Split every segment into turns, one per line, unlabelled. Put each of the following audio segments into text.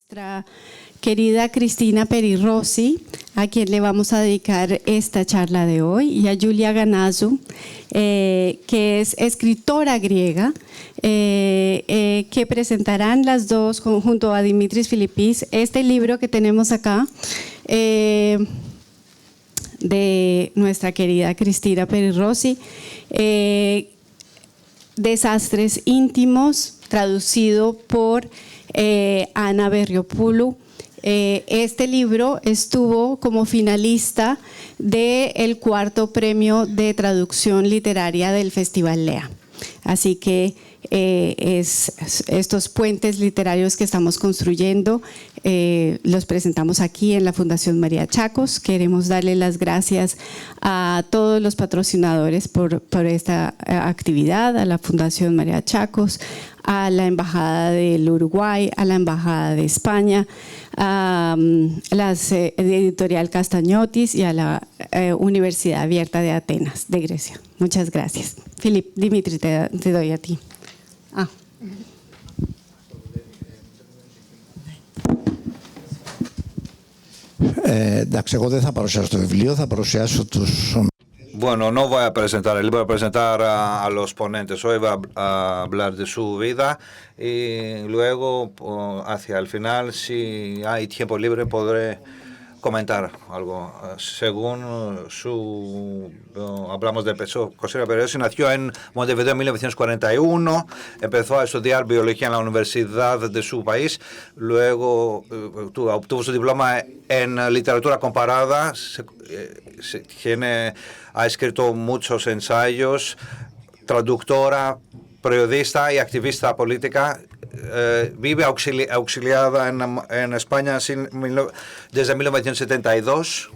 Nuestra querida Cristina Peri Rossi, a quien le vamos a dedicar esta charla de hoy, y a Julia Ganazu, que es escritora griega, que presentarán las dos junto a Dimitris Filippis este libro que tenemos acá, de nuestra querida Cristina Peri Rossi, Desastres íntimos, traducido por Ana Berriopoulou. Este libro estuvo como finalista del 4º premio de traducción literaria del Festival Lea. Así que estos puentes literarios que estamos construyendo los presentamos aquí en la Fundación María Chacos. Queremos darle las gracias a todos los patrocinadores por esta actividad, a la Fundación María Chacos, a la Embajada del Uruguay, a la Embajada de España, a la Editorial Castañotis y a la Universidad Abierta de Atenas, de Grecia. Muchas gracias. Dimitri, te doy a ti.
Εντάξει, εγώ δεν θα παρουσιάσω το βιβλίο, θα παρουσιάσω τους...
Bueno, no voy a presentar el libro, voy a presentar a los ponentes. Hoy voy a hablar de su vida y luego, hacia el final, si hay tiempo libre, podré comentar algo. Según hablamos de Cristina Peri Rossi, nació en Montevideo en 1941, empezó a estudiar biología en la universidad de su país, luego obtuvo su diploma en literatura comparada, ha escrito muchos ensayos, traductora, periodista y activista política. Vive auxiliada en España desde 1972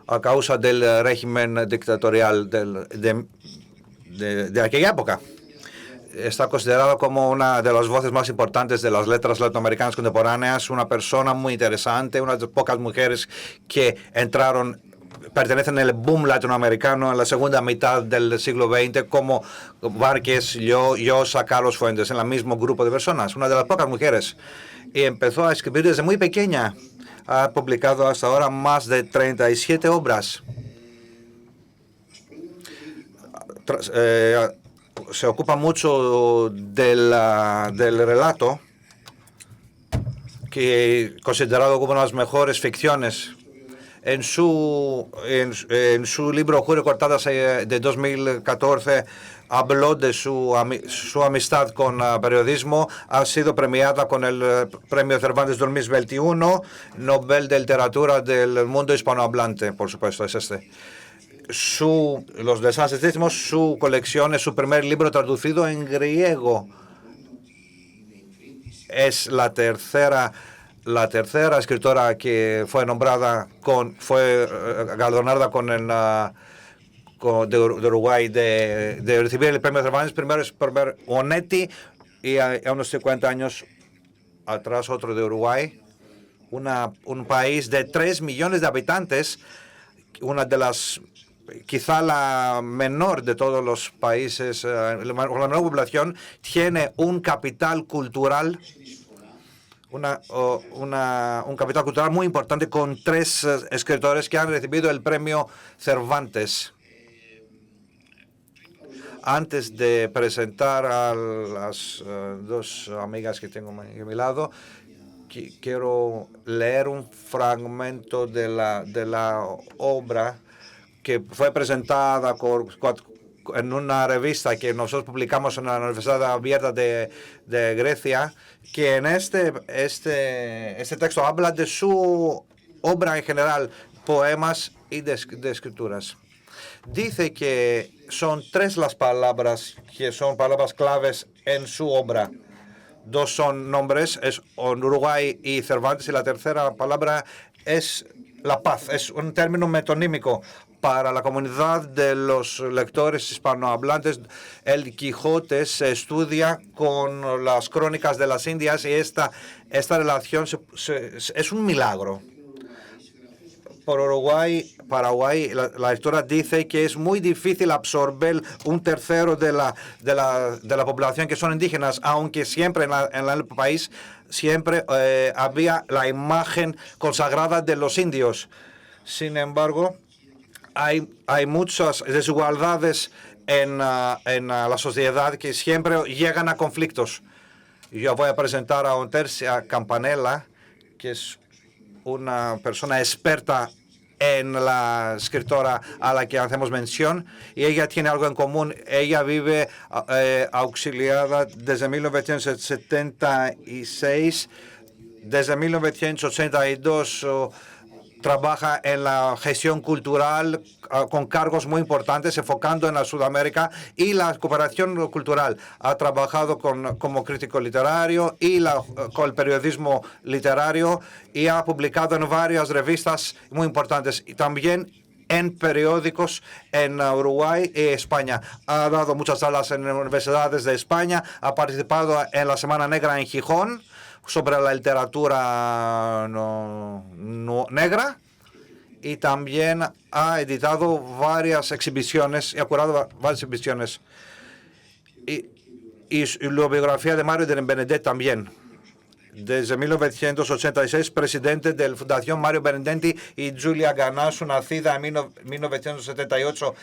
a causa del régimen dictatorial de aquella época. Está considerada como una de las voces más importantes de las letras latinoamericanas contemporáneas, una persona muy interesante, una de las pocas mujeres que pertenecen al boom latinoamericano en la segunda mitad del siglo XX, como Várquez, Llosa, Carlos Fuentes, en el mismo grupo de personas, una de las pocas mujeres. Y empezó a escribir desde muy pequeña. Ha publicado hasta ahora más de 37 obras. Se ocupa mucho del relato, que considerado como una de las mejores ficciones. En su libro Jure Cortadas de 2014 habló de su amistad con periodismo. Ha sido premiada con el Premio Cervantes 2021, Nobel de Literatura del mundo hispanohablante, por supuesto, es este. Los Desastres íntimos, su colección, es su primer libro traducido en griego. Es la tercera escritora que fue galardonada con el de Uruguay de recibir el premio Cervantes. Primero es Onetti, y a unos 50 años atrás otro de Uruguay, un país de 3 millones de habitantes, una de las, quizá la menor de todos los países, la menor población, tiene un capital cultural. Un capital cultural muy importante, con 3 escritores que han recibido el premio Cervantes. Antes de presentar a las dos amigas que tengo a mi lado, quiero leer un fragmento de la obra que fue presentada en una revista que nosotros publicamos en la Universidad Abierta de Grecia, que en este texto habla de su obra en general, poemas y de escrituras. Dice que son 3 las palabras que son palabras claves en su obra. 2 son nombres, es Uruguay y Cervantes, y la tercera palabra es la paz. Es un término metonímico para la comunidad de los lectores hispanohablantes. El Quijote se estudia con las crónicas de las Indias, y esta relación es un milagro. por Uruguay, Paraguay, la historia dice que es muy difícil absorber un tercero de la población que son indígenas, aunque siempre en el país siempre había la imagen consagrada de los indios. Sin embargo, hay muchas desigualdades en la sociedad que siempre llegan a conflictos. Yo voy a presentar a Ontercia Campanella, que es una persona experta en la escritora a la que hacemos mención, y ella tiene algo en común. Ella vive auxiliada desde 1976, desde 1982 trabaja en la gestión cultural con cargos muy importantes, enfocando en la Sudamérica y la cooperación cultural. Ha trabajado como crítico literario y con el periodismo literario, y ha publicado en varias revistas muy importantes y también en periódicos en Uruguay y España. Ha dado muchas salas en universidades de España, ha participado en la Semana Negra en Gijón sobre la literatura negra, y también ha editado varias exhibiciones y ha curado varias exhibiciones. Y la biografía de Mario de Benedetti también. Desde 1986, presidente de la Fundación Mario Benedetti, y Giulia Ganasso, nacida en 1978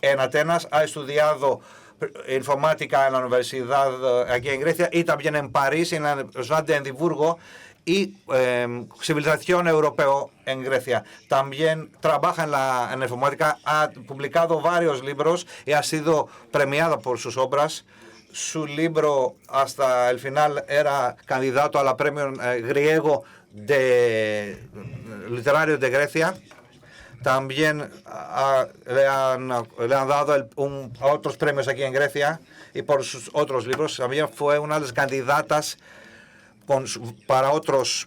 en Atenas, ha estudiado informática en la universidad aquí en Grecia y también en París, en la Universidad de Edimburgo, y civilización europea en Grecia. También trabaja en la informática, ha publicado varios libros y ha sido premiada por sus obras. Su libro hasta el final era candidato a la premio griego literario de Grecia. También le han dado otros premios aquí en Grecia, y por sus otros libros. También fue una de las candidatas para otros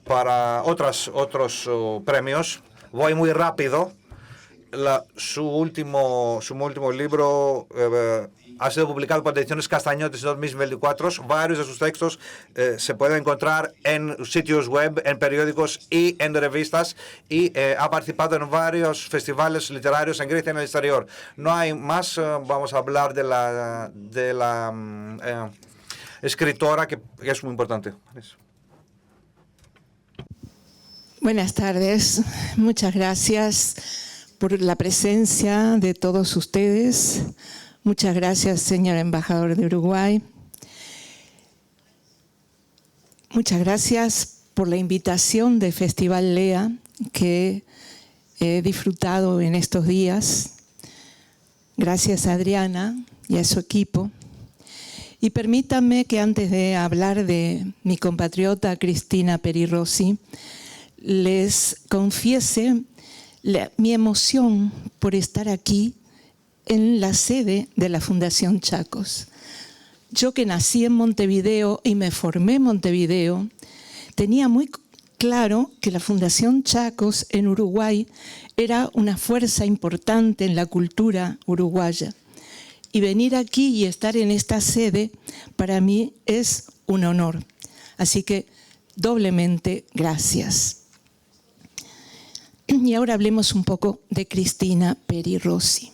premios. Voy muy rápido. Su último libro ha sido publicado por Ediciones Castañotes en 2024. Varios de sus textos se pueden encontrar en sitios web, en periódicos y en revistas, y ha participado en varios festivales literarios en Grecia y en el exterior. No hay más. Vamos a hablar de la escritora, que es muy importante.
Buenas tardes. Muchas gracias por la presencia de todos ustedes. Muchas gracias, señor embajador de Uruguay. Muchas gracias por la invitación del Festival LEA, que he disfrutado en estos días. Gracias a Adriana y a su equipo. Y permítanme que antes de hablar de mi compatriota Cristina Peri Rossi, les confiese mi emoción por estar aquí en la sede de la Fundación Chacos. Yo, que nací en Montevideo y me formé en Montevideo, tenía muy claro que la Fundación Chacos en Uruguay era una fuerza importante en la cultura uruguaya. Y venir aquí y estar en esta sede para mí es un honor. Así que doblemente gracias. Y ahora hablemos un poco de Cristina Peri Rossi.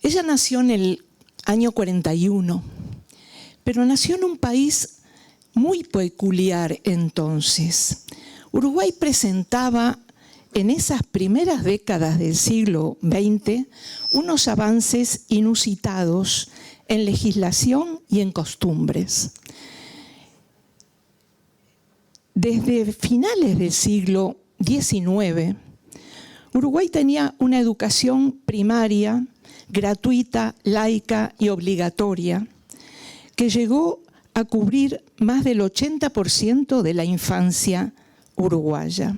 Ella nació en el año 41, pero nació en un país muy peculiar entonces. Uruguay presentaba en esas primeras décadas del siglo XX unos avances inusitados en legislación y en costumbres. Desde finales del siglo XIX, Uruguay tenía una educación primaria, gratuita, laica y obligatoria, que llegó a cubrir más del 80% de la infancia uruguaya.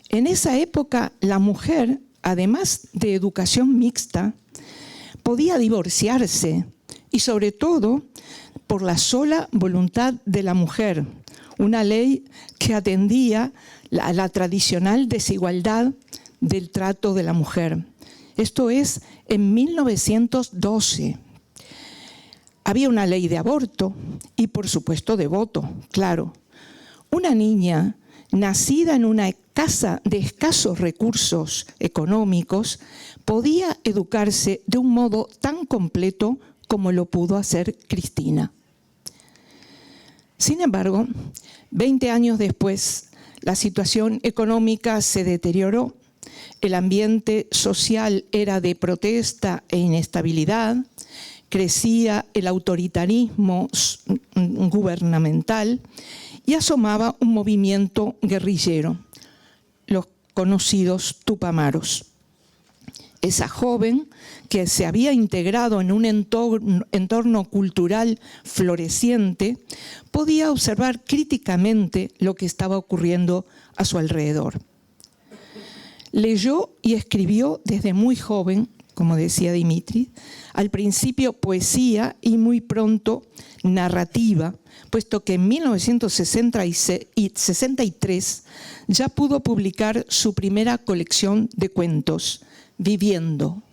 En esa época, la mujer, además de educación mixta, podía divorciarse, y sobre todo por la sola voluntad de la mujer, una ley que atendía a la tradicional desigualdad del trato de la mujer. Esto es en 1912. Había una ley de aborto y, por supuesto, de voto, claro. Una niña nacida en una casa de escasos recursos económicos, podía educarse de un modo tan completo como lo pudo hacer Cristina. Sin embargo, 20 años después, la situación económica se deterioró, el ambiente social era de protesta e inestabilidad, crecía el autoritarismo gubernamental y asomaba un movimiento guerrillero, los conocidos Tupamaros. Esa joven, que se había integrado en un entorno cultural floreciente, podía observar críticamente lo que estaba ocurriendo a su alrededor. Leyó y escribió desde muy joven, como decía Dimitri, al principio poesía y muy pronto narrativa, puesto que en 1963 ya pudo publicar su primera colección de cuentos, Viviendo.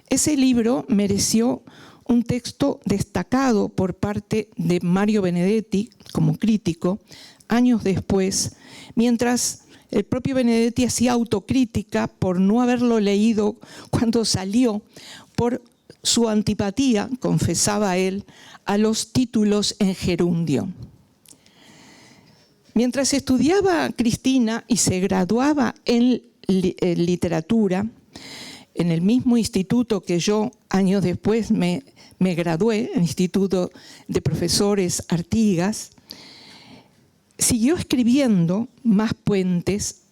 Ese libro mereció un texto destacado por parte de Mario Benedetti como crítico años después, mientras el propio Benedetti hacía autocrítica por no haberlo leído cuando salió, por su antipatía, confesaba él, a los títulos en gerundio. Mientras estudiaba Cristina y se graduaba en literatura, en el mismo instituto que yo años después me gradué, el Instituto de Profesores Artigas, siguió escribiendo más cuentos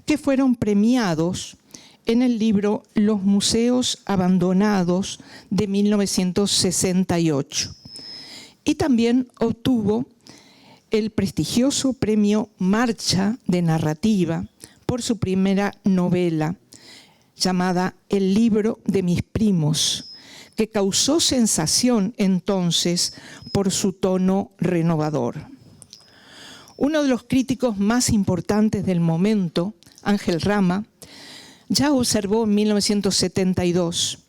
que fueron premiados en el libro Los museos abandonados de 1968. Y también obtuvo el prestigioso premio Marcha de Narrativa por su primera novela, llamada El libro de mis primos, que causó sensación entonces por su tono renovador. Uno de los críticos más importantes del momento, Ángel Rama, ya observó en 1972: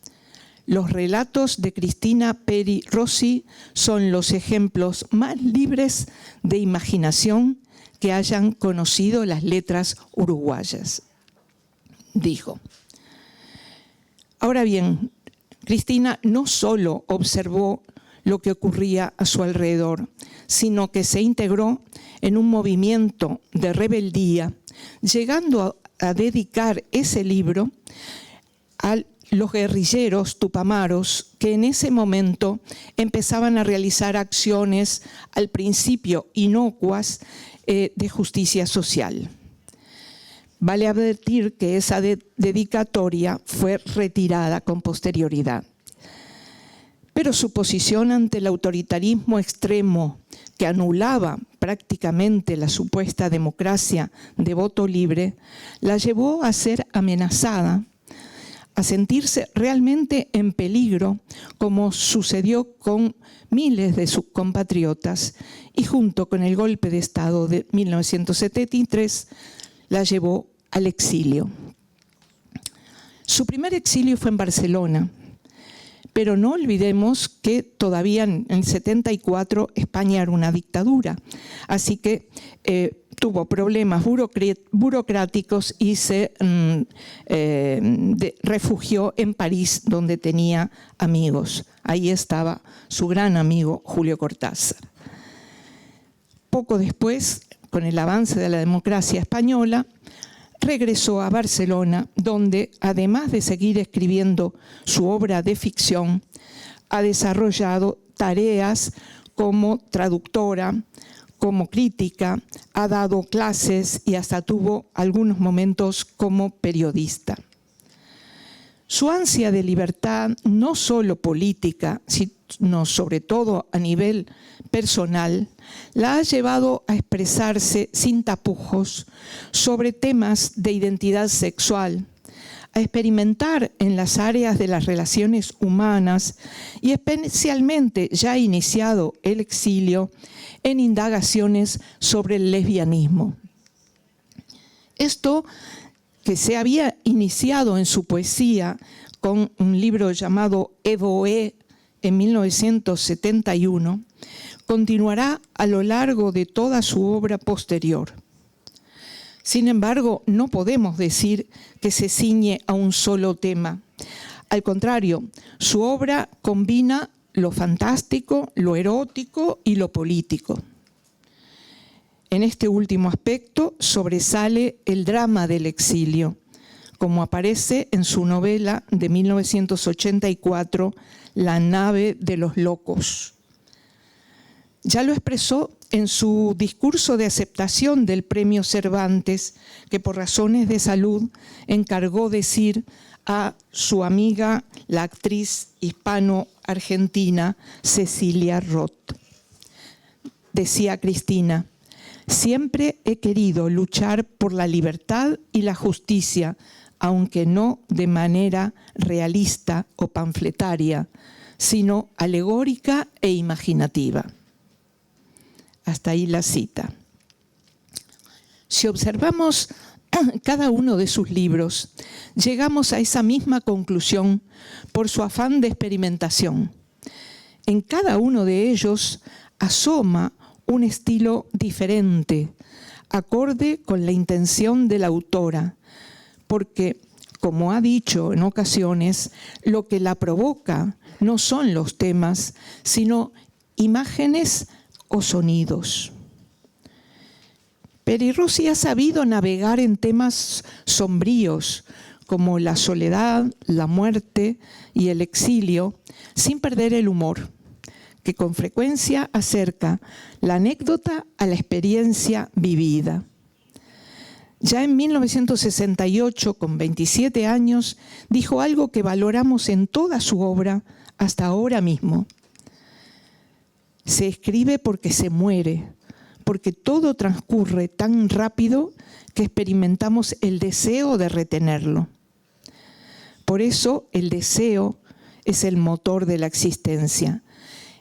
los relatos de Cristina Peri Rossi son los ejemplos más libres de imaginación que hayan conocido las letras uruguayas, dijo. Ahora bien, Cristina no solo observó lo que ocurría a su alrededor, sino que se integró en un movimiento de rebeldía, llegando a dedicar ese libro a los guerrilleros tupamaros que en ese momento empezaban a realizar acciones al principio inocuas de justicia social. Vale advertir que esa dedicatoria fue retirada con posterioridad. Pero su posición ante el autoritarismo extremo que anulaba prácticamente la supuesta democracia de voto libre, la llevó a ser amenazada, a sentirse realmente en peligro, como sucedió con miles de sus compatriotas, y junto con el golpe de Estado de 1973 la llevó al exilio. Su primer exilio fue en Barcelona, pero no olvidemos que todavía en el 74 España era una dictadura, así que tuvo problemas burocráticos y se refugió en París, donde tenía amigos. Ahí estaba su gran amigo Julio Cortázar. Poco después, con el avance de la democracia española, regresó a Barcelona, donde, además de seguir escribiendo su obra de ficción, ha desarrollado tareas como traductora, como crítica, ha dado clases y hasta tuvo algunos momentos como periodista. Su ansia de libertad, no solo política, sino sobre todo a nivel personal, la ha llevado a expresarse sin tapujos sobre temas de identidad sexual, a experimentar en las áreas de las relaciones humanas y especialmente, ya iniciado el exilio, en indagaciones sobre el lesbianismo. Esto, que se había iniciado en su poesía con un libro llamado Evoe en 1971, continuará a lo largo de toda su obra posterior. Sin embargo, no podemos decir que se ciñe a un solo tema. Al contrario, su obra combina lo fantástico, lo erótico y lo político. En este último aspecto sobresale el drama del exilio, como aparece en su novela de 1984, La nave de los locos. Ya lo expresó en su discurso de aceptación del Premio Cervantes, que por razones de salud encargó decir a su amiga, la actriz hispano-argentina Cecilia Roth. Decía Cristina: siempre he querido luchar por la libertad y la justicia, aunque no de manera realista o panfletaria, sino alegórica e imaginativa. Hasta ahí la cita. Si observamos cada uno de sus libros, llegamos a esa misma conclusión por su afán de experimentación. En cada uno de ellos asoma un estilo diferente, acorde con la intención de la autora, porque, como ha dicho en ocasiones, lo que la provoca no son los temas, sino imágenes o sonidos. Peri Rossi ha sabido navegar en temas sombríos como la soledad, la muerte y el exilio, sin perder el humor, que con frecuencia acerca la anécdota a la experiencia vivida. Ya en 1968, con 27 años, dijo algo que valoramos en toda su obra hasta ahora mismo. Se escribe porque se muere, porque todo transcurre tan rápido que experimentamos el deseo de retenerlo. Por eso el deseo es el motor de la existencia.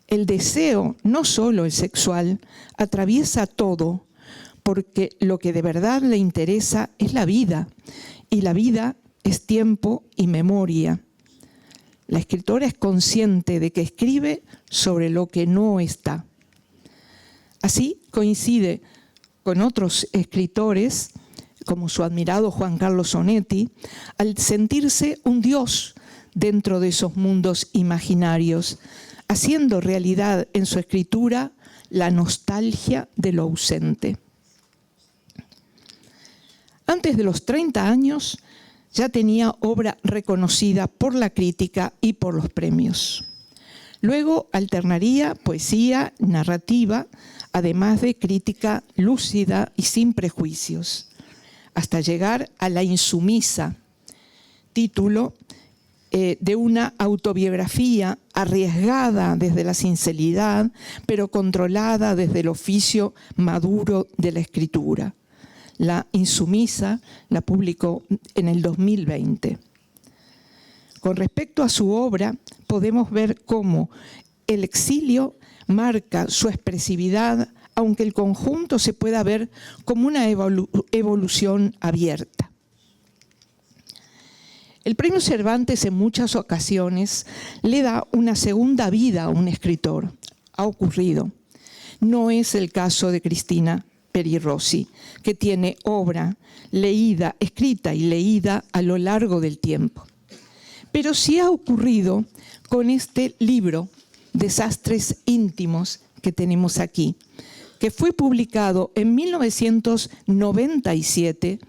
El deseo, no solo el sexual, atraviesa todo, porque lo que de verdad le interesa es la vida, y la vida es tiempo y memoria. La escritora es consciente de que escribe sobre lo que no está. Así coincide con otros escritores, como su admirado Juan Carlos Onetti, al sentirse un dios dentro de esos mundos imaginarios, haciendo realidad en su escritura la nostalgia de lo ausente. Antes de los 30 años ya tenía obra reconocida por la crítica y por los premios. Luego alternaría poesía, narrativa, además de crítica lúcida y sin prejuicios, hasta llegar a La insumisa, título de una autobiografía arriesgada desde la sinceridad, pero controlada desde el oficio maduro de la escritura. La insumisa la publicó en el 2020. Con respecto a su obra, podemos ver cómo el exilio marca su expresividad, aunque el conjunto se pueda ver como una evolución abierta. El Premio Cervantes en muchas ocasiones le da una segunda vida a un escritor. Ha ocurrido. No es el caso de Cristina Peri Rossi, que tiene obra leída, escrita y leída a lo largo del tiempo. Pero sí ha ocurrido con este libro, Desastres íntimos, que tenemos aquí, que fue publicado en 1997,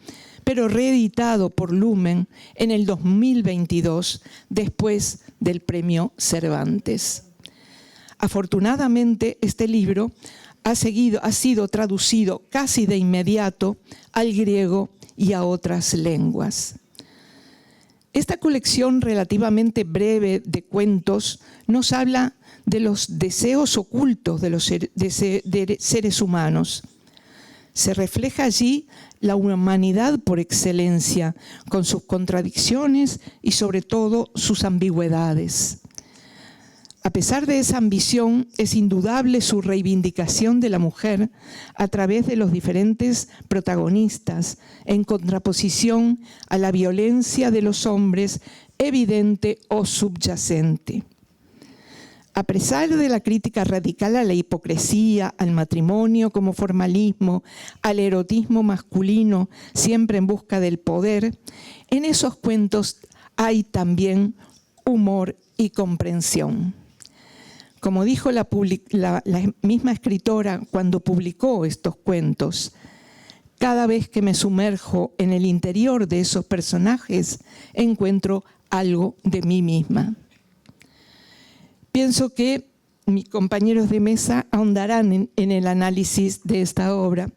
pero reeditado por Lumen en el 2022, después del Premio Cervantes. Afortunadamente, este libro ha sido traducido casi de inmediato al griego y a otras lenguas. Esta colección relativamente breve de cuentos nos habla de los deseos ocultos de los seres humanos. Se refleja allí la humanidad por excelencia, con sus contradicciones y sobre todo sus ambigüedades. A pesar de esa ambición, es indudable su reivindicación de la mujer a través de los diferentes protagonistas, en contraposición a la violencia de los hombres, evidente o subyacente. A pesar de la crítica radical a la hipocresía, al matrimonio como formalismo, al erotismo masculino, siempre en busca del poder, en esos cuentos hay también humor y comprensión. Como dijo la misma escritora cuando publicó estos cuentos, cada vez que me sumerjo en el interior de esos personajes, encuentro algo de mí misma. Pienso que mis compañeros de mesa ahondarán en el análisis de esta obra.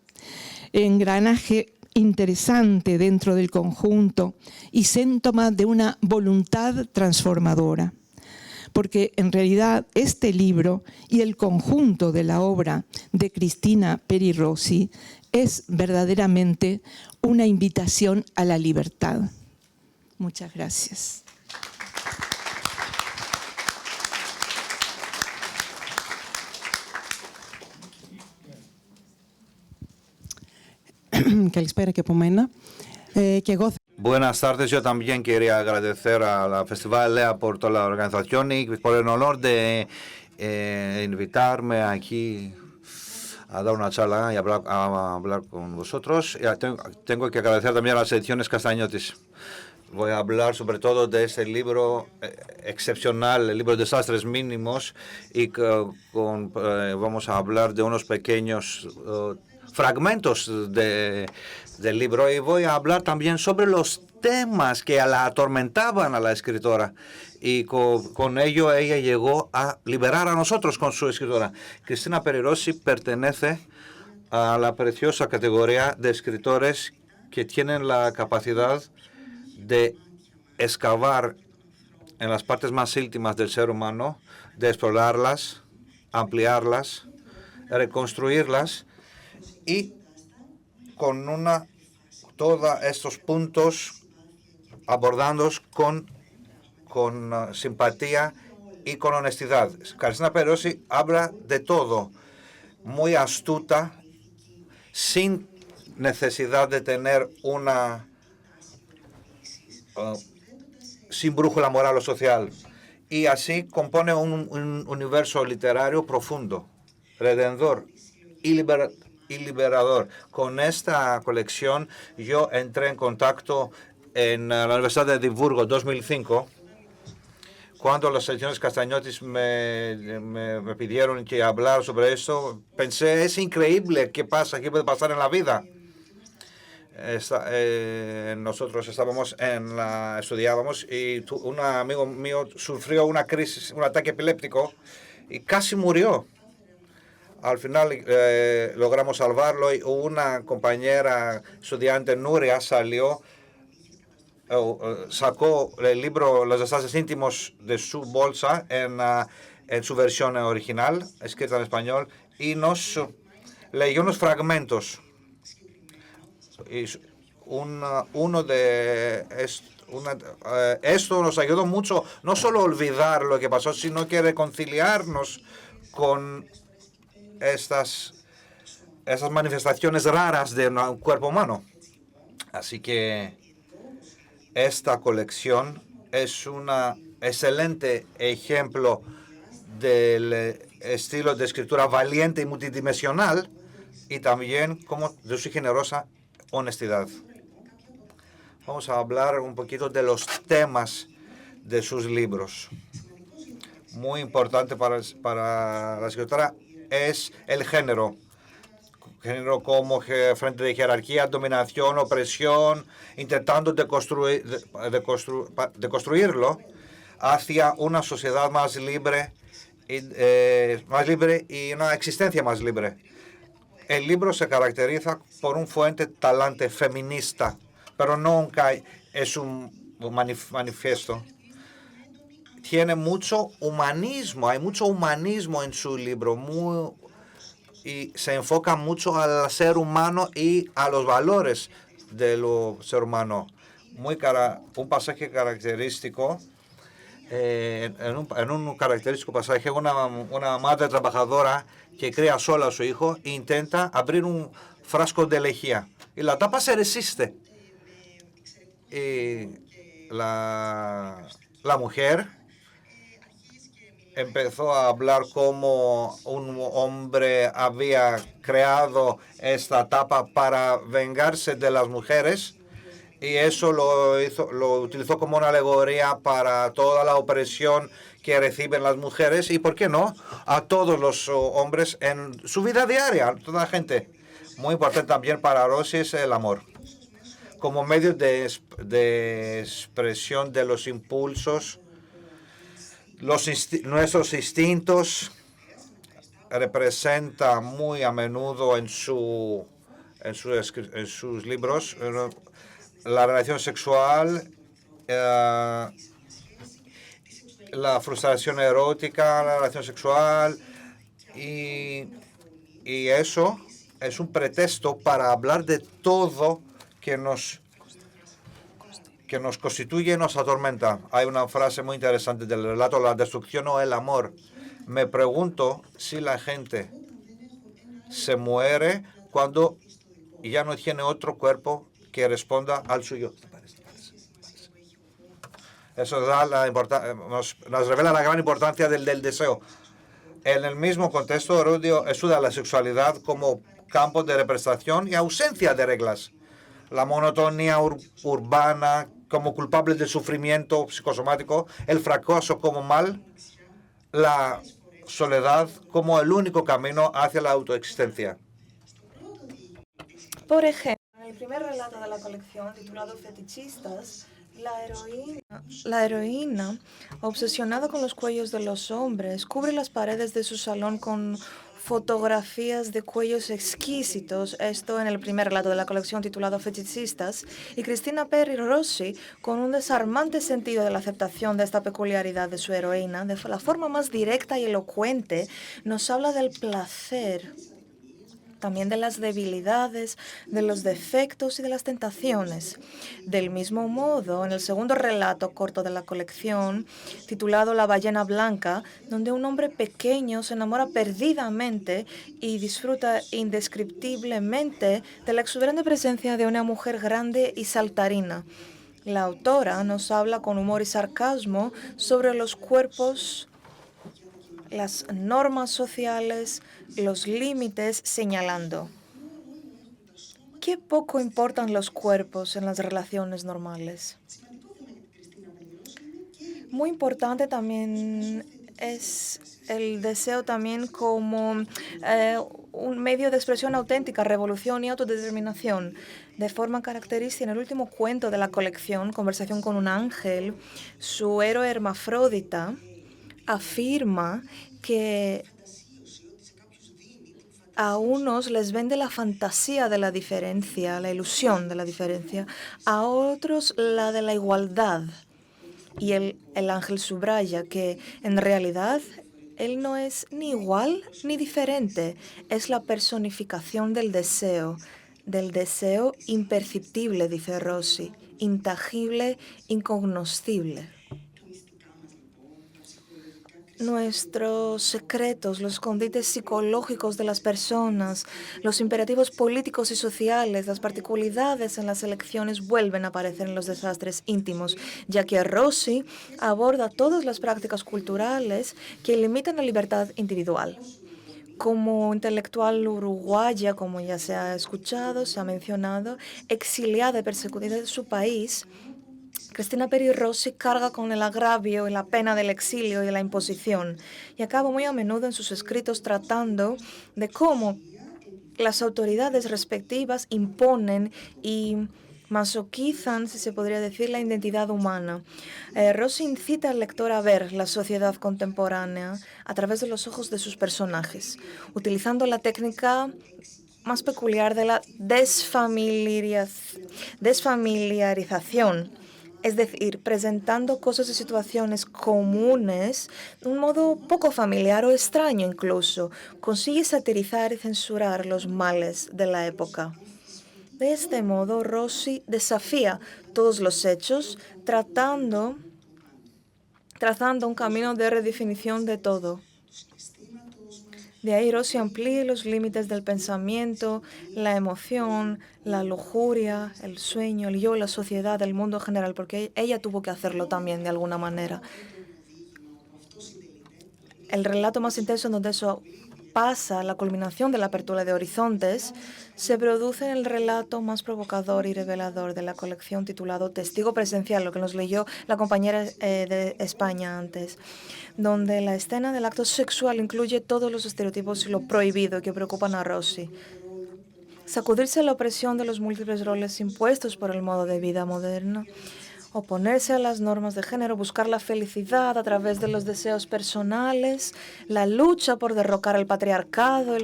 Engranaje interesante dentro del conjunto y síntoma de una voluntad transformadora. Porque en realidad este libro y el conjunto de la obra de Cristina Peri Rossi es verdaderamente una invitación a la libertad. Muchas gracias.
Καλησπέρα και από μένα. Και εγώ...
Buenas tardes, yo también quería agradecer a la Festival Lea por toda la organización y por el honor de invitarme aquí a dar una charla y a hablar con vosotros. Tengo que agradecer también a las ediciones Castañotis. Voy a hablar sobre todo de ese libro excepcional, el libro Desastres Mínimos, y vamos a hablar de unos pequeños fragmentos del libro, y voy a hablar también sobre los temas que la atormentaban a la escritora, y con ello ella llegó a liberar a nosotros con su escritora. Cristina Peri Rossi pertenece a la preciosa categoría de escritores que tienen la capacidad de excavar en las partes más íntimas del ser humano, de explorarlas, ampliarlas, reconstruirlas, y con todos estos puntos abordándolos con simpatía y con honestidad. Cristina Peri Rossi habla de todo, muy astuta, sin necesidad de tener sin brújula moral o social, y así compone un universo literario profundo, redentor y liberador. Con esta colección yo entré en contacto en la Universidad de Edimburgo en 2005, cuando las ediciones Castañotis me pidieron que hablar sobre eso. Pensé, es increíble qué puede pasar en la vida. Nosotros estudiábamos, y un amigo mío sufrió un ataque epiléptico y casi murió. Al final logramos salvarlo, y una compañera estudiante, Nuria, sacó el libro Los Desastres Íntimos de su bolsa en su versión original, escrita en español, y nos leyó unos fragmentos. Y esto nos ayudó mucho, no solo a olvidar lo que pasó, sino que reconciliarnos con esas manifestaciones raras de un cuerpo humano. Así que esta colección es un excelente ejemplo del estilo de escritura valiente y multidimensional, y también como de su generosa honestidad. Vamos a hablar un poquito de los temas de sus libros. Muy importante para la escritora es el género. Género como frente de jerarquía, dominación, opresión, intentando deconstruirlo hacia una sociedad más libre y una existencia más libre. El libro se caracteriza por un fuerte talante feminista, pero nunca es un manifiesto. Tiene mucho humanismo, hay mucho humanismo en su libro, y se enfoca mucho al ser humano y a los valores del ser humano. Un pasaje característico, en un característico pasaje, una madre trabajadora que cría sola a su hijo e intenta abrir un frasco de lejía, y la tapa se resiste. Y la mujer empezó a hablar cómo un hombre había creado esta etapa para vengarse de las mujeres, y eso lo utilizó como una alegoría para toda la opresión que reciben las mujeres y, ¿por qué no?, a todos los hombres en su vida diaria, toda la gente. Muy importante también para Rossi es el amor como medio de expresión de los impulsos, nuestros instintos. Representa muy a menudo en sus libros la relación sexual, la frustración erótica, la relación sexual, y eso es un pretexto para hablar de todo que nos constituye y nos atormenta. Hay una frase muy interesante del relato, la destrucción o el amor. Me pregunto si la gente se muere cuando ya no tiene otro cuerpo que responda al suyo. Eso nos revela la gran importancia del deseo. En el mismo contexto, Herodio estudia la sexualidad como campo de representación y ausencia de reglas. La monotonía urbana como culpable del sufrimiento psicosomático, el fracaso como mal, la soledad como el único camino hacia la autoexistencia.
Por ejemplo, en el primer relato de la colección, titulado Fetichistas, la heroína, obsesionada con los cuellos de los hombres, cubre las paredes de su salón con fotografías de cuellos exquisitos, esto en el primer relato de la colección titulado Fetichistas, y Cristina Peri Rossi, con un desarmante sentido de la aceptación de esta peculiaridad de su heroína, de la forma más directa y elocuente, nos habla del placer, también de las debilidades, de los defectos y de las tentaciones. Del mismo modo, en el segundo relato corto de la colección, titulado La ballena blanca, donde un hombre pequeño se enamora perdidamente y disfruta indescriptiblemente de la exuberante presencia de una mujer grande y saltarina. La autora nos habla con humor y sarcasmo sobre los cuerpos, las normas sociales, los límites, señalando: qué poco importan los cuerpos en las relaciones normales. Muy importante también es el deseo también como un medio de expresión auténtica, revolución y autodeterminación. De forma característica, en el último cuento de la colección, Conversación con un ángel, su héroe hermafrodita afirma que a unos les vende la fantasía de la diferencia, la ilusión de la diferencia, a otros la de la igualdad. Y el ángel subraya que en realidad él no es ni igual ni diferente, es la personificación del deseo imperceptible, dice Rossi, intangible, incognoscible. Nuestros secretos, los escondites psicológicos de las personas, los imperativos políticos y sociales, las particularidades en las elecciones vuelven a aparecer en los desastres íntimos, ya que Rossi aborda todas las prácticas culturales que limitan la libertad individual. Como intelectual uruguaya, como ya se ha escuchado, se ha mencionado, exiliada y perseguida de su país, Cristina Peri Rossi carga con el agravio y la pena del exilio y de la imposición, y acaba muy a menudo en sus escritos tratando de cómo las autoridades respectivas imponen y masoquizan, si se podría decir, la identidad humana. Rossi incita al lector a ver la sociedad contemporánea a través de los ojos de sus personajes, utilizando la técnica más peculiar de la desfamiliarización, es decir, presentando cosas y situaciones comunes de un modo poco familiar o extraño incluso. Consigue satirizar y censurar los males de la época. De este modo, Rossi desafía todos los hechos, trazando un camino de redefinición de todo. De ahí Rossi amplía los límites del pensamiento, la emoción, la lujuria, el sueño, el yo, la sociedad, el mundo en general, porque ella tuvo que hacerlo también de alguna manera. el relato más intenso en donde eso pasa, la culminación de la apertura de horizontes, se produce en el relato más provocador y revelador de la colección titulado Testigo Presencial, lo que nos leyó la compañera de España antes, donde la escena del acto sexual incluye todos los estereotipos y lo prohibido que preocupan a Rossi. Sacudirse la opresión de los múltiples roles impuestos por el modo de vida moderno, oponerse a las normas de género, buscar la felicidad a través de los deseos personales, la lucha por derrocar el patriarcado,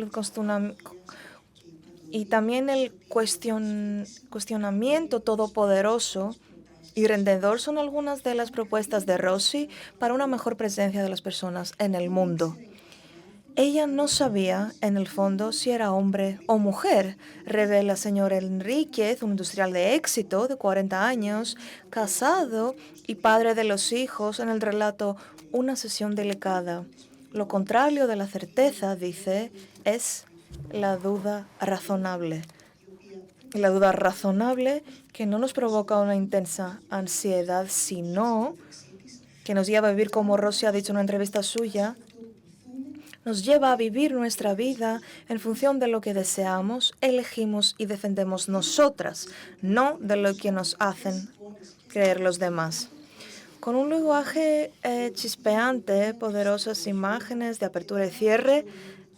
y también el cuestionamiento todopoderoso y rendedor son algunas de las propuestas de Rossi para una mejor presencia de las personas en el mundo. Ella no sabía, en el fondo, si era hombre o mujer, revela señor Enríquez, un industrial de éxito de 40 años, casado y padre de los hijos, en el relato Una sesión delicada. Lo contrario de la certeza, dice, es la duda razonable. La duda razonable que no nos provoca una intensa ansiedad, sino que nos lleva a vivir, como Rossi ha dicho en una entrevista suya, nos lleva a vivir nuestra vida en función de lo que deseamos, elegimos y defendemos nosotras, no de lo que nos hacen creer los demás. Con un lenguaje chispeante, poderosas imágenes de apertura y cierre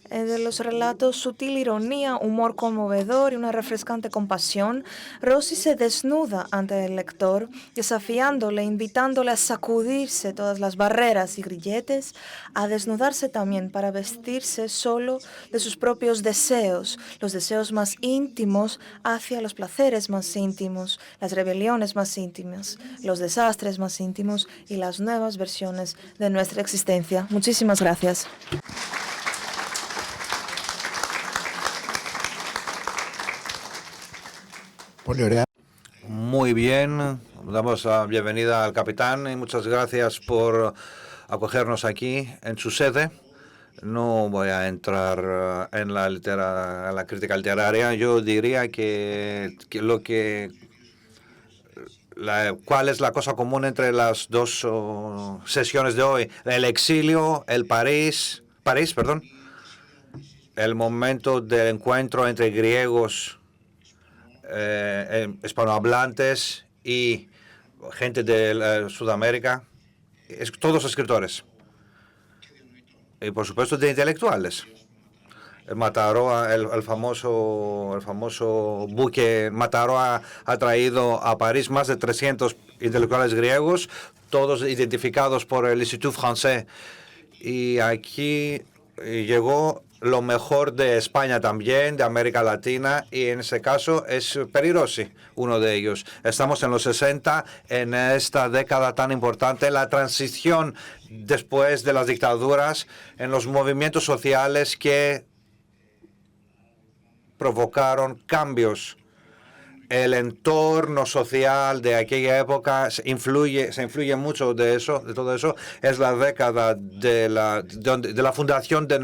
de los relatos, sutil ironía, humor conmovedor y una refrescante compasión, Rossi se desnuda ante el lector, desafiándole, invitándole a sacudirse todas las barreras y grilletes, a desnudarse también para vestirse solo de sus propios deseos, los deseos más íntimos hacia los placeres más íntimos, las rebeliones más íntimas, los desastres más íntimos y las nuevas versiones de nuestra existencia. Muchísimas gracias.
Muy bien, damos la bienvenida al capitán y muchas gracias por acogernos aquí en su sede. No voy a entrar en la crítica literaria. Yo diría cuál es la cosa común entre las dos sesiones de hoy. El exilio, el París, el momento del encuentro entre griegos, hispanohablantes y gente de Sudamérica, todos escritores y por supuesto de intelectuales. Mataró, el famoso buque Mataró ha traído a París más de 300 intelectuales griegos, todos identificados por el Institut Français, y aquí llegó lo mejor de España también, de América Latina, y en ese caso es Peri Rossi, uno de ellos. Estamos en los 60, en esta década tan importante, la transición después de las dictaduras, en los movimientos sociales que provocaron cambios. El entorno social de aquella época se influye mucho de eso, de todo eso. Es la década de la fundación de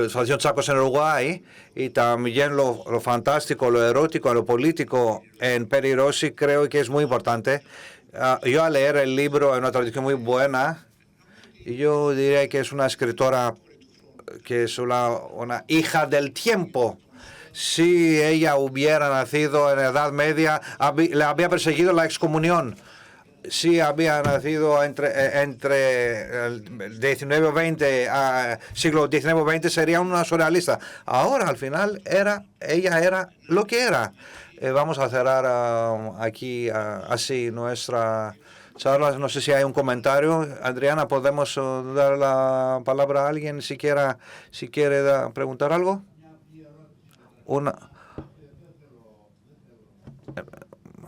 Fundación Chacos en Uruguay, y también lo fantástico, lo erótico, lo político en Peri Rossi creo que es muy importante. Yo al leer el libro en una traducción muy buena, yo diría que es una escritora que es una hija del tiempo. Si ella hubiera nacido en la Edad Media, le había perseguido la excomunión. Si había nacido entre el 19 o 20, siglo XIX o XX, sería una surrealista. Ahora, al final, ella era lo que era. Vamos a cerrar aquí así nuestra charla. No sé si hay un comentario. Adriana, ¿podemos dar la palabra a alguien si quiere preguntar algo?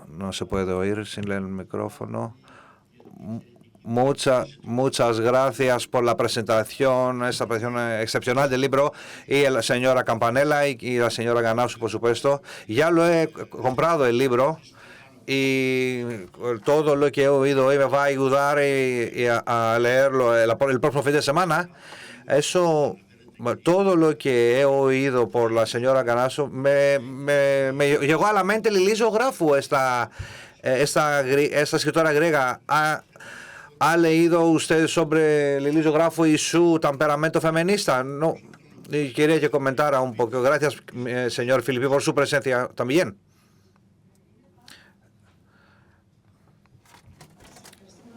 No se puede oír sin el micrófono. Muchas gracias por la presentación, esta presentación excepcional del libro, y la señora Campanella y la señora Ganasso, por supuesto. Ya lo he comprado el libro, y todo lo que he oído hoy me va a ayudar a leerlo el próximo fin de semana. Todo lo que he oído por la señora Ganasso me llegó a la mente el lisógrafo. Esta escritora griega ¿Ha leído usted sobre el lisógrafo y su temperamento feminista? No. Y quería que comentara un poco. Gracias, señor Filippi, por su presencia también.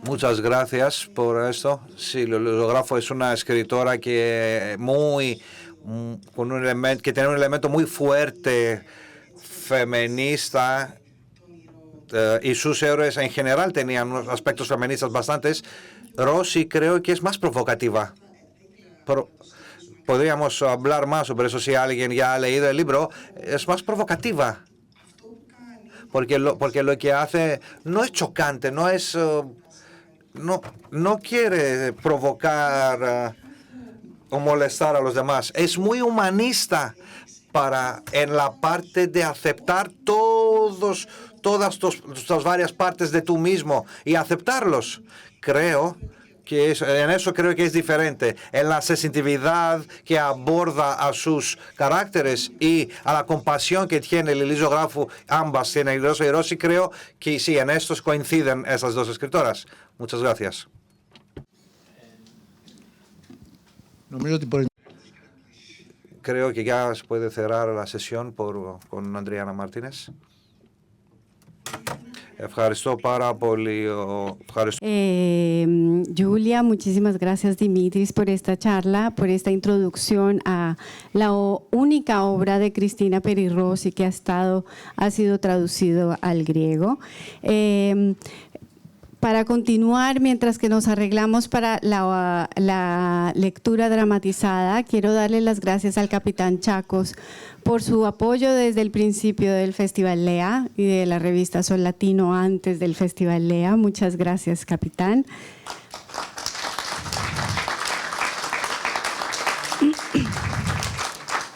Muchas gracias por esto. Sí, el lisógrafo es una escritora que que tiene un elemento muy fuerte feminista, y sus héroes en general tenían unos aspectos feministas bastantes. Rossi creo que es más provocativa. Podríamos hablar más sobre eso si alguien ya ha leído el libro. Es más provocativa. Porque lo que hace no es chocante, no es... no quiere provocar o molestar a los demás. Es muy humanista en la parte de aceptar todas tus varias partes de tú mismo y aceptarlos. En eso creo que es diferente. En la sensitividad que aborda a sus caracteres y a la compasión que tiene el lisógrafo, ambas tienen Rossi y Rossi, creo que sí, en estos coinciden esas dos escritoras. Muchas gracias. Creo que ya se puede cerrar la sesión con Adriana Martínez.
Julia, muchísimas gracias, Dimitris, por esta charla, por esta introducción a la única obra de Cristina Peri Rossi que ha sido traducido al griego. Para continuar, mientras que nos arreglamos para la lectura dramatizada, quiero darle las gracias al capitán Chacos por su apoyo desde el principio del Festival Lea y de la revista Sol Latino antes del Festival Lea. Muchas gracias, capitán.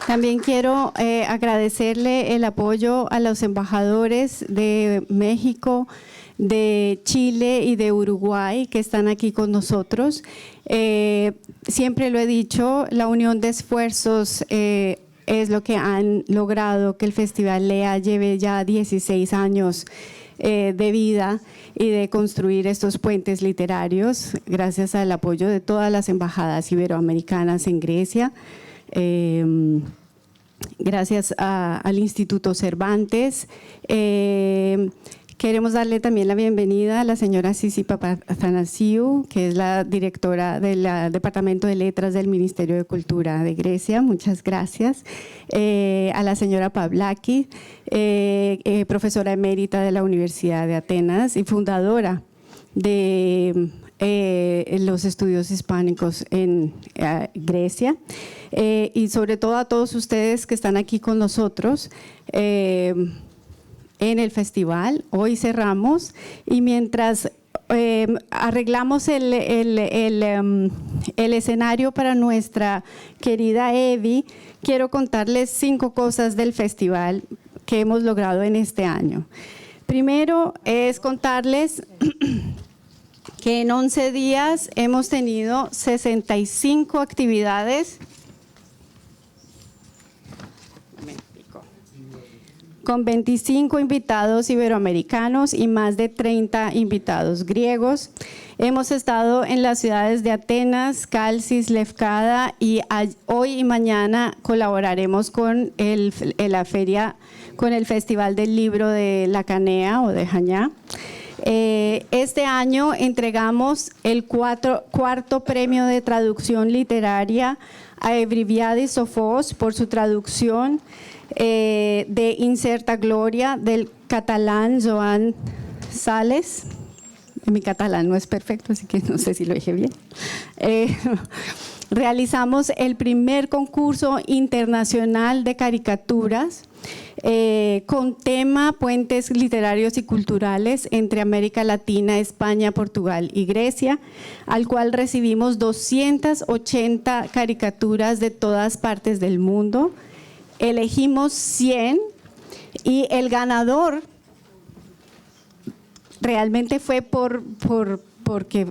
También quiero agradecerle el apoyo a los embajadores de México, de Chile y de Uruguay que están aquí con nosotros. Siempre lo he dicho, la unión de esfuerzos es lo que han logrado que el Festival Lea lleve ya 16 años de vida y de construir estos puentes literarios, gracias al apoyo de todas las embajadas iberoamericanas en Grecia. Gracias al Instituto Cervantes. Queremos darle también la bienvenida a la señora Sisi Papathanassiou, que es la directora del Departamento de Letras del Ministerio de Cultura de Grecia. Muchas gracias. A la señora Pavlaki, profesora emérita de la Universidad de Atenas y fundadora de los estudios hispánicos en Grecia. Y sobre todo a todos ustedes que están aquí con nosotros en el festival. Hoy cerramos y mientras arreglamos el escenario para nuestra querida Evi, quiero contarles 5 cosas del festival que hemos logrado en este año. Primero es contarles que en 11 días hemos tenido 65 actividades con 25 invitados iberoamericanos y más de 30 invitados griegos. Hemos estado en las ciudades de Atenas, Calcis, Lefkada y hoy y mañana colaboraremos con la feria, con el Festival del Libro de la Canea o de Jañá. Este año entregamos el cuarto premio de traducción literaria a Evriviadis Sofos por su traducción de Incerta Gloria del catalán Joan Sales. Mi catalán no es perfecto, así que no sé si lo dije bien. Realizamos el primer concurso internacional de caricaturas con tema Puentes Literarios y Culturales entre América Latina, España, Portugal y Grecia, al cual recibimos 280 caricaturas de todas partes del mundo. Elegimos 100 y el ganador realmente fue porque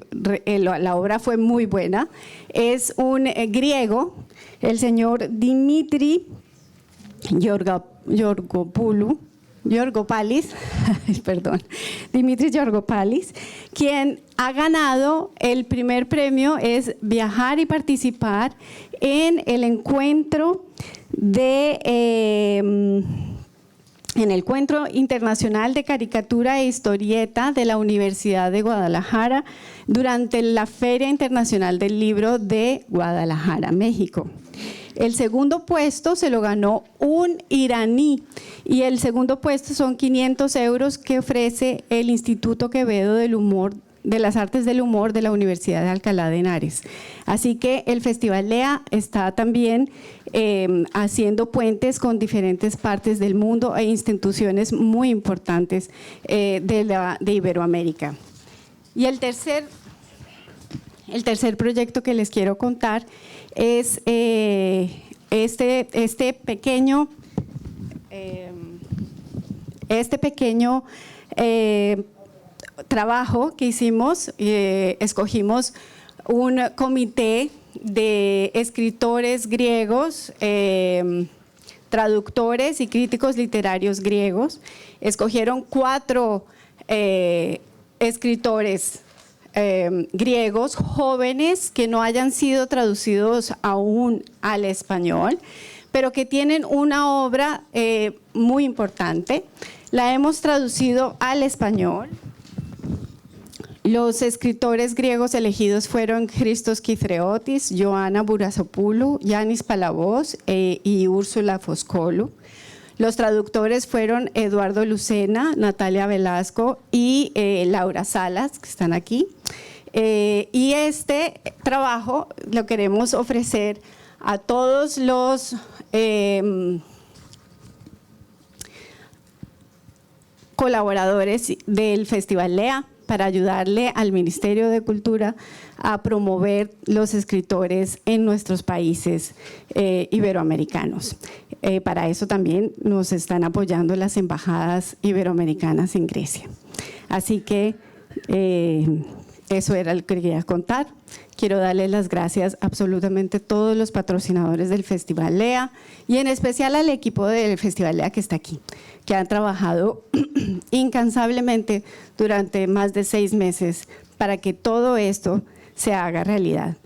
la obra fue muy buena. Es un griego, el señor Dimitri Georgopoulos, Dimitri Georgopoulos, quien ha ganado el primer premio es viajar y participar en el encuentro en el Encuentro Internacional de Caricatura e Historieta de la Universidad de Guadalajara durante la Feria Internacional del Libro de Guadalajara, México. El segundo puesto se lo ganó un iraní y el segundo puesto son 500 euros que ofrece el Instituto Quevedo del Humor, de las Artes del Humor de la Universidad de Alcalá de Henares. Así que el Festival Lea está también haciendo puentes con diferentes partes del mundo e instituciones muy importantes de Iberoamérica. Y el tercer proyecto que les quiero contar es este pequeño trabajo que hicimos. Escogimos un comité de escritores griegos, traductores y críticos literarios griegos. Escogieron 4 escritores griegos jóvenes que no hayan sido traducidos aún al español, pero que tienen una obra muy importante. La hemos traducido al español. Los escritores griegos elegidos fueron Christos Kythreotis, Ioanna Bourasopoulou, Yannis Palavos y Úrsula Foscolou. Los traductores fueron Eduardo Lucena, Natalia Velasco y Laura Salas, que están aquí. Y este trabajo lo queremos ofrecer a todos los colaboradores del Festival Lea, para ayudarle al Ministerio de Cultura a promover los escritores en nuestros países iberoamericanos. Para eso también nos están apoyando las embajadas iberoamericanas en Grecia. Así que eso era lo que quería contar. Quiero darles las gracias a absolutamente todos los patrocinadores del Festival Lea y en especial al equipo del Festival Lea que está aquí, que han trabajado incansablemente durante más de 6 meses para que todo esto se haga realidad.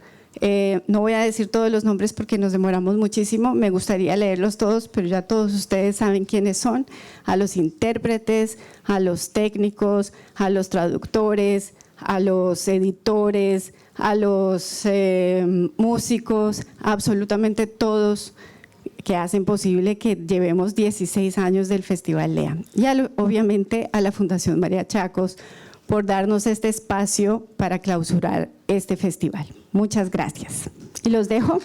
No voy a decir todos los nombres porque nos demoramos muchísimo, me gustaría leerlos todos, pero ya todos ustedes saben quiénes son: a los intérpretes, a los técnicos, a los traductores, a los editores, a los músicos, absolutamente todos que hacen posible que llevemos 16 años del Festival Lea. Y obviamente a la Fundación María Chacos por darnos este espacio para clausurar este festival. Muchas gracias. Y los dejo